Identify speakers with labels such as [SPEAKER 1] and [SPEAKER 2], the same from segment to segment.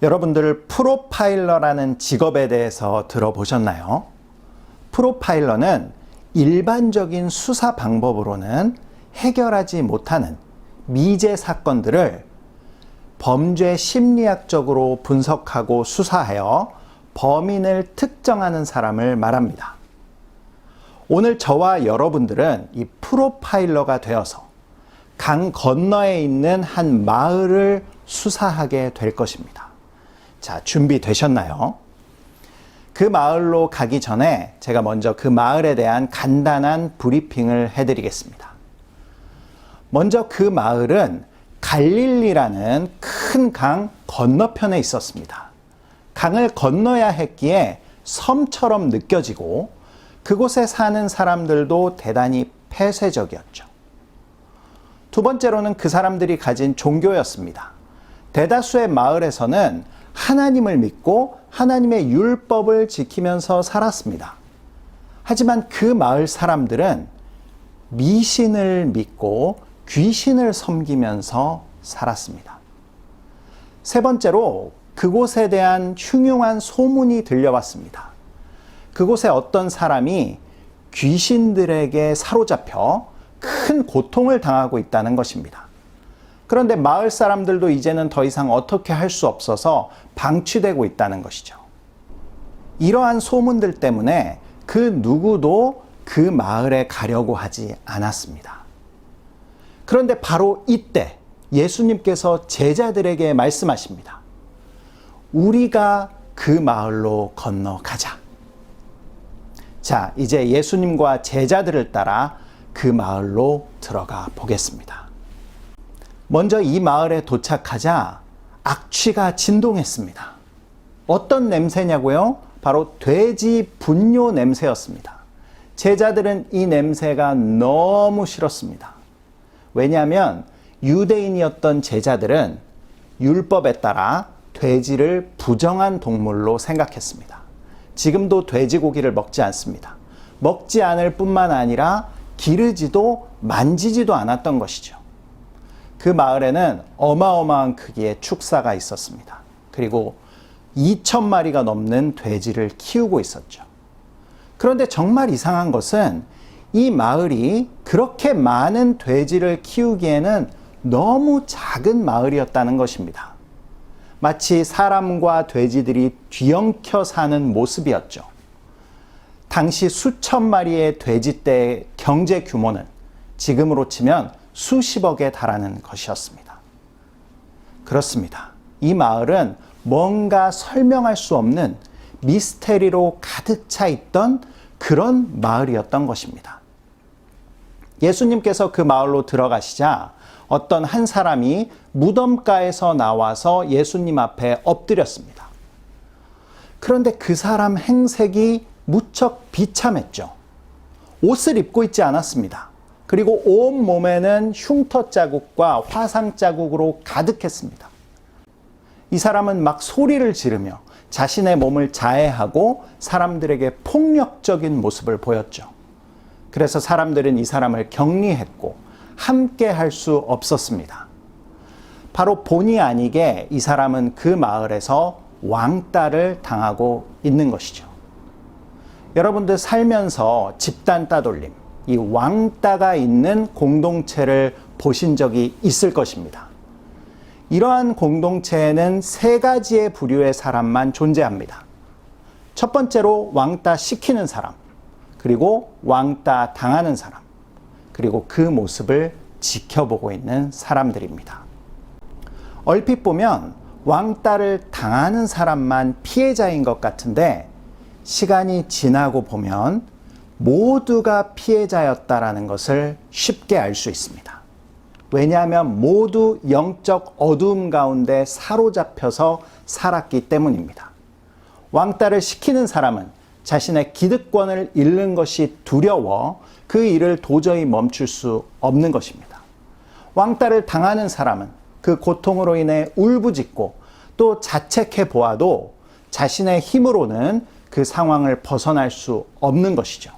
[SPEAKER 1] 여러분들 프로파일러라는 직업에 대해서 들어보셨나요? 프로파일러는 일반적인 수사 방법으로는 해결하지 못하는 미제 사건들을 범죄 심리학적으로 분석하고 수사하여 범인을 특정하는 사람을 말합니다. 오늘 저와 여러분들은 이 프로파일러가 되어서 강 건너에 있는 한 마을을 수사하게 될 것입니다. 자, 준비되셨나요? 그 마을로 가기 전에 제가 먼저 그 마을에 대한 간단한 브리핑을 해드리겠습니다. 먼저 그 마을은 갈릴리라는 큰 강 건너편에 있었습니다. 강을 건너야 했기에 섬처럼 느껴지고 그곳에 사는 사람들도 대단히 폐쇄적이었죠. 두 번째로는 그 사람들이 가진 종교였습니다. 대다수의 마을에서는 하나님을 믿고 하나님의 율법을 지키면서 살았습니다. 하지만 그 마을 사람들은 미신을 믿고 귀신을 섬기면서 살았습니다. 세 번째로 그곳에 대한 흉흉한 소문이 들려왔습니다. 그곳에 어떤 사람이 귀신들에게 사로잡혀 큰 고통을 당하고 있다는 것입니다. 그런데 마을 사람들도 이제는 더 이상 어떻게 할 수 없어서 방치되고 있다는 것이죠. 이러한 소문들 때문에 그 누구도 그 마을에 가려고 하지 않았습니다. 그런데 바로 이때 예수님께서 제자들에게 말씀하십니다. 우리가 그 마을로 건너가자. 자, 이제 예수님과 제자들을 따라 그 마을로 들어가 보겠습니다. 먼저 이 마을에 도착하자 악취가 진동했습니다. 어떤 냄새냐고요? 바로 돼지 분뇨 냄새였습니다. 제자들은 이 냄새가 너무 싫었습니다. 왜냐하면 유대인이었던 제자들은 율법에 따라 돼지를 부정한 동물로 생각했습니다. 지금도 돼지고기를 먹지 않습니다. 먹지 않을 뿐만 아니라 기르지도 만지지도 않았던 것이죠. 그 마을에는 어마어마한 크기의 축사가 있었습니다. 그리고 2,000마리가 넘는 돼지를 키우고 있었죠. 그런데 정말 이상한 것은 이 마을이 그렇게 많은 돼지를 키우기에는 너무 작은 마을이었다는 것입니다. 마치 사람과 돼지들이 뒤엉켜 사는 모습이었죠. 당시 수천 마리의 돼지떼의 경제 규모는 지금으로 치면 수십억에 달하는 것이었습니다. 그렇습니다. 이 마을은 뭔가 설명할 수 없는 미스테리로 가득 차 있던 그런 마을이었던 것입니다. 예수님께서 그 마을로 들어가시자 어떤 한 사람이 무덤가에서 나와서 예수님 앞에 엎드렸습니다. 그런데 그 사람 행색이 무척 비참했죠. 옷을 입고 있지 않았습니다. 그리고 온 몸에는 흉터 자국과 화상 자국으로 가득했습니다. 이 사람은 막 소리를 지르며 자신의 몸을 자해하고 사람들에게 폭력적인 모습을 보였죠. 그래서 사람들은 이 사람을 격리했고 함께 할 수 없었습니다. 바로 본의 아니게 이 사람은 그 마을에서 왕따를 당하고 있는 것이죠. 여러분들 살면서 집단 따돌림, 이 왕따가 있는 공동체를 보신 적이 있을 것입니다. 이러한 공동체에는 세 가지의 부류의 사람만 존재합니다. 첫 번째로 왕따 시키는 사람, 그리고 왕따 당하는 사람, 그리고 그 모습을 지켜보고 있는 사람들입니다. 얼핏 보면 왕따를 당하는 사람만 피해자인 것 같은데 시간이 지나고 보면 모두가 피해자였다라는 것을 쉽게 알 수 있습니다. 왜냐하면 모두 영적 어두움 가운데 사로잡혀서 살았기 때문입니다. 왕따를 시키는 사람은 자신의 기득권을 잃는 것이 두려워 그 일을 도저히 멈출 수 없는 것입니다. 왕따를 당하는 사람은 그 고통으로 인해 울부짖고 또 자책해 보아도 자신의 힘으로는 그 상황을 벗어날 수 없는 것이죠.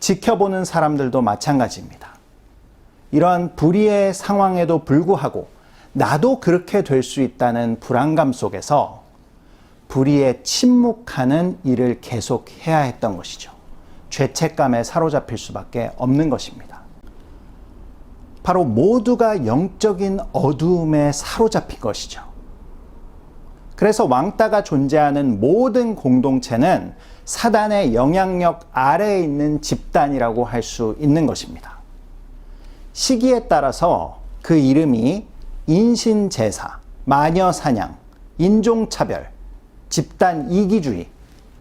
[SPEAKER 1] 지켜보는 사람들도 마찬가지입니다. 이러한 불의의 상황에도 불구하고 나도 그렇게 될 수 있다는 불안감 속에서 불의에 침묵하는 일을 계속해야 했던 것이죠. 죄책감에 사로잡힐 수밖에 없는 것입니다. 바로 모두가 영적인 어두움에 사로잡힌 것이죠. 그래서 왕따가 존재하는 모든 공동체는 사단의 영향력 아래에 있는 집단이라고 할 수 있는 것입니다. 시기에 따라서 그 이름이 인신제사, 마녀사냥, 인종차별, 집단 이기주의,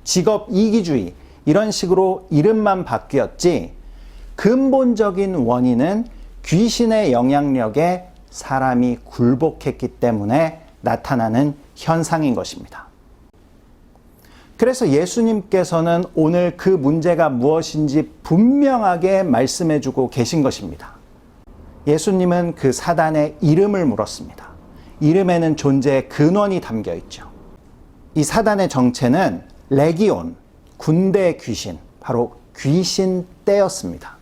[SPEAKER 1] 직업 이기주의 이런 식으로 이름만 바뀌었지 근본적인 원인은 귀신의 영향력에 사람이 굴복했기 때문에 나타나는 현상인 것입니다. 그래서 예수님께서는 오늘 그 문제가 무엇인지 분명하게 말씀해주고 계신 것입니다. 예수님은 그 사단의 이름을 물었습니다. 이름에는 존재의 근원이 담겨 있죠. 이 사단의 정체는 레기온, 군대 귀신, 바로 귀신 떼였습니다.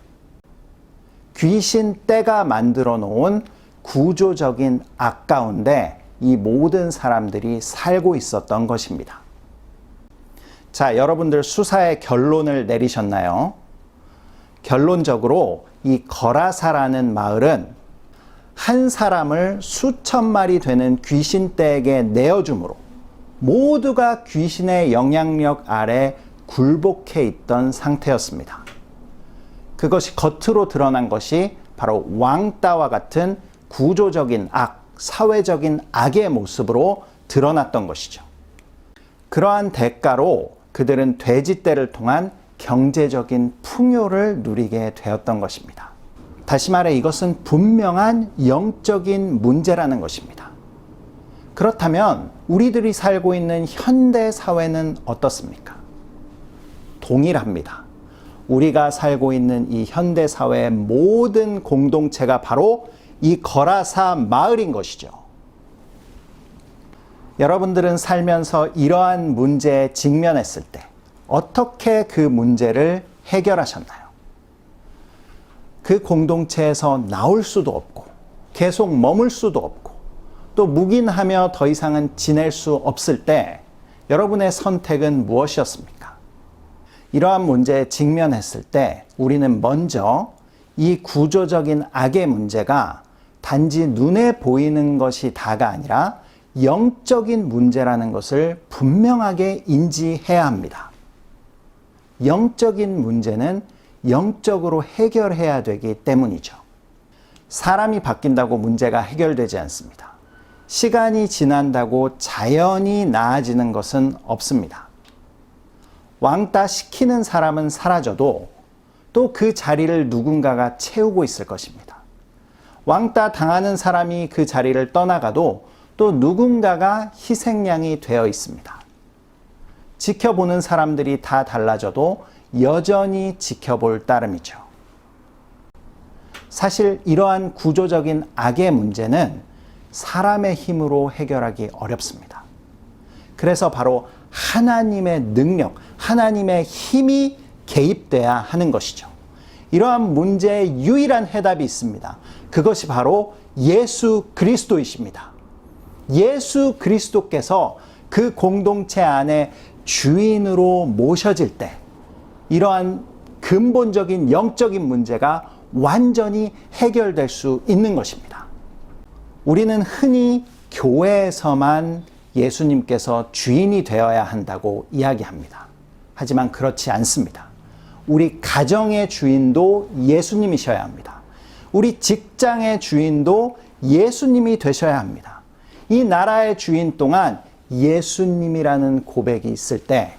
[SPEAKER 1] 귀신 떼가 만들어 놓은 구조적인 악 가운데 이 모든 사람들이 살고 있었던 것입니다. 자, 여러분들 수사의 결론을 내리셨나요? 결론적으로 이 거라사라는 마을은 한 사람을 수천 마리 되는 귀신떼에게 내어줌으로 모두가 귀신의 영향력 아래 굴복해 있던 상태였습니다. 그것이 겉으로 드러난 것이 바로 왕따와 같은 구조적인 악, 사회적인 악의 모습으로 드러났던 것이죠. 그러한 대가로 그들은 돼지떼를 통한 경제적인 풍요를 누리게 되었던 것입니다. 다시 말해 이것은 분명한 영적인 문제라는 것입니다. 그렇다면 우리들이 살고 있는 현대 사회는 어떻습니까? 동일합니다. 우리가 살고 있는 이 현대 사회의 모든 공동체가 바로 이 거라사 마을인 것이죠. 여러분들은 살면서 이러한 문제에 직면했을 때 어떻게 그 문제를 해결하셨나요? 그 공동체에서 나올 수도 없고 계속 머물 수도 없고 또 묵인하며 더 이상은 지낼 수 없을 때 여러분의 선택은 무엇이었습니까? 이러한 문제에 직면했을 때 우리는 먼저 이 구조적인 악의 문제가 단지 눈에 보이는 것이 다가 아니라 영적인 문제라는 것을 분명하게 인지해야 합니다. 영적인 문제는 영적으로 해결해야 되기 때문이죠. 사람이 바뀐다고 문제가 해결되지 않습니다. 시간이 지난다고 자연히 나아지는 것은 없습니다. 왕따 시키는 사람은 사라져도 또 그 자리를 누군가가 채우고 있을 것입니다. 왕따 당하는 사람이 그 자리를 떠나가도 또 누군가가 희생양이 되어 있습니다. 지켜보는 사람들이 다 달라져도 여전히 지켜볼 따름이죠. 사실 이러한 구조적인 악의 문제는 사람의 힘으로 해결하기 어렵습니다. 그래서 바로 하나님의 능력, 하나님의 힘이 개입돼야 하는 것이죠. 이러한 문제의 유일한 해답이 있습니다. 그것이 바로 예수 그리스도이십니다. 예수 그리스도께서 그 공동체 안에 주인으로 모셔질 때 이러한 근본적인 영적인 문제가 완전히 해결될 수 있는 것입니다. 우리는 흔히 교회에서만 예수님께서 주인이 되어야 한다고 이야기합니다. 하지만 그렇지 않습니다. 우리 가정의 주인도 예수님이셔야 합니다. 우리 직장의 주인도 예수님이 되셔야 합니다. 이 나라의 주인 동안 예수님이라는 고백이 있을 때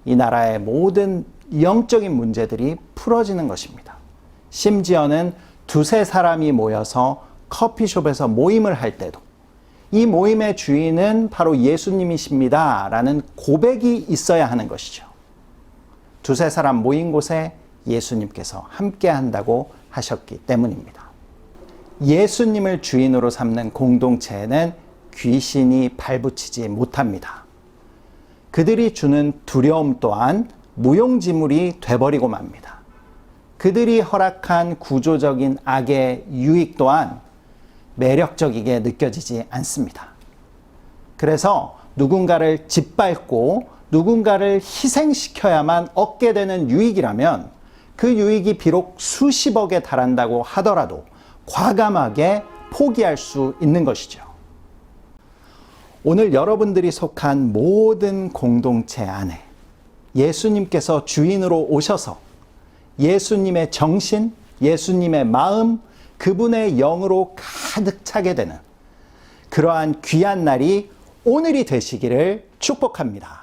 [SPEAKER 1] 이 나라의 모든 영적인 문제들이 풀어지는 것입니다. 심지어는 두세 사람이 모여서 커피숍에서 모임을 할 때도 이 모임의 주인은 바로 예수님이십니다 라는 고백이 있어야 하는 것이죠. 두세 사람 모인 곳에 예수님께서 함께 한다고 하셨기 때문입니다. 예수님을 주인으로 삼는 공동체에는 귀신이 발붙이지 못합니다. 그들이 주는 두려움 또한 무용지물이 돼버리고 맙니다. 그들이 허락한 구조적인 악의 유익 또한 매력적이게 느껴지지 않습니다. 그래서 누군가를 짓밟고 누군가를 희생시켜야만 얻게 되는 유익이라면 그 유익이 비록 수십억에 달한다고 하더라도 과감하게 포기할 수 있는 것이죠. 오늘 여러분들이 속한 모든 공동체 안에 예수님께서 주인으로 오셔서 예수님의 정신, 예수님의 마음, 그분의 영으로 가득 차게 되는 그러한 귀한 날이 오늘이 되시기를 축복합니다.